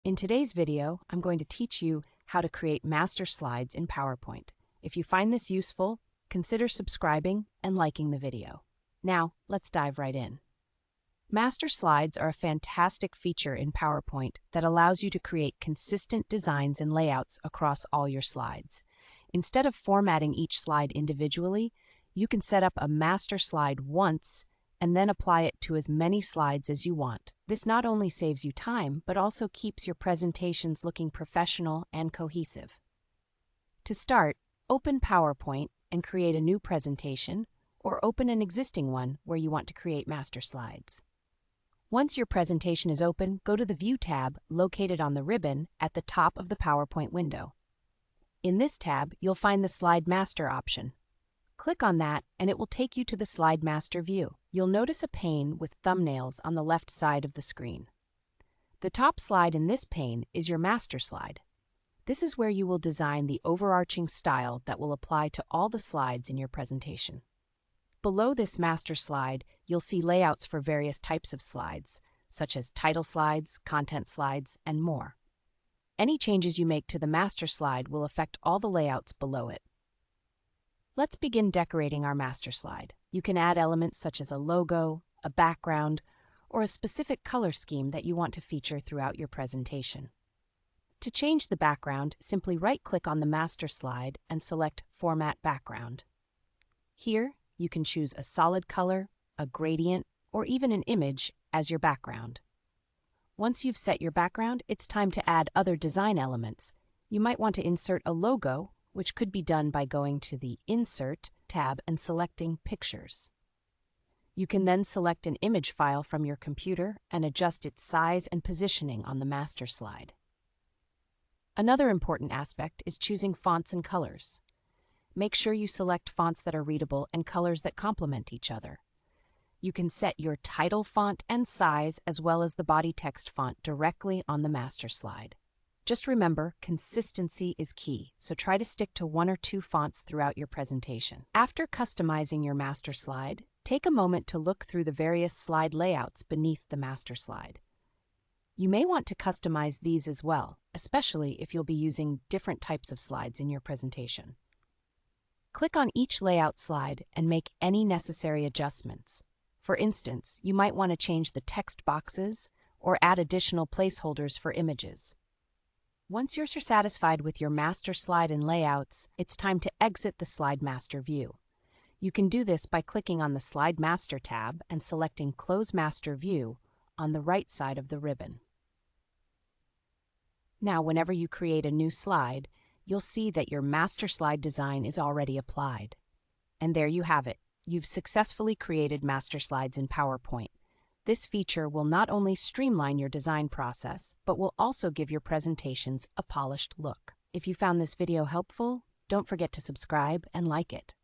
In today's video, I'm going to teach you how to create master slides in PowerPoint. If you find this useful, consider subscribing and liking the video. Now, let's dive right in. Master slides are a fantastic feature in PowerPoint that allows you to create consistent designs and layouts across all your slides. Instead of formatting each slide individually, you can set up a master slide once and then apply it to as many slides as you want. This not only saves you time, but also keeps your presentations looking professional and cohesive. To start, open PowerPoint and create a new presentation, or open an existing one where you want to create master slides. Once your presentation is open, go to the View tab located on the ribbon at the top of the PowerPoint window. In this tab, you'll find the Slide Master option. Click on that and it will take you to the Slide Master view. You'll notice a pane with thumbnails on the left side of the screen. The top slide in this pane is your master slide. This is where you will design the overarching style that will apply to all the slides in your presentation. Below this master slide, you'll see layouts for various types of slides, such as title slides, content slides, and more. Any changes you make to the master slide will affect all the layouts below it. Let's begin decorating our master slide. You can add elements such as a logo, a background, or a specific color scheme that you want to feature throughout your presentation. To change the background, simply right-click on the master slide and select Format Background. Here, you can choose a solid color, a gradient, or even an image as your background. Once you've set your background, it's time to add other design elements. You might want to insert a logo, which could be done by going to the Insert tab and selecting Pictures. You can then select an image file from your computer and adjust its size and positioning on the master slide. Another important aspect is choosing fonts and colors. Make sure you select fonts that are readable and colors that complement each other. You can set your title font and size as well as the body text font directly on the master slide. Just remember, consistency is key, so try to stick to one or two fonts throughout your presentation. After customizing your master slide, take a moment to look through the various slide layouts beneath the master slide. You may want to customize these as well, especially if you'll be using different types of slides in your presentation. Click on each layout slide and make any necessary adjustments. For instance, you might want to change the text boxes or add additional placeholders for images. Once you're satisfied with your master slide and layouts, it's time to exit the Slide Master view. You can do this by clicking on the Slide Master tab and selecting Close Master View on the right side of the ribbon. Now, whenever you create a new slide, you'll see that your master slide design is already applied. And there you have it. You've successfully created master slides in PowerPoint. This feature will not only streamline your design process, but will also give your presentations a polished look. If you found this video helpful, don't forget to subscribe and like it.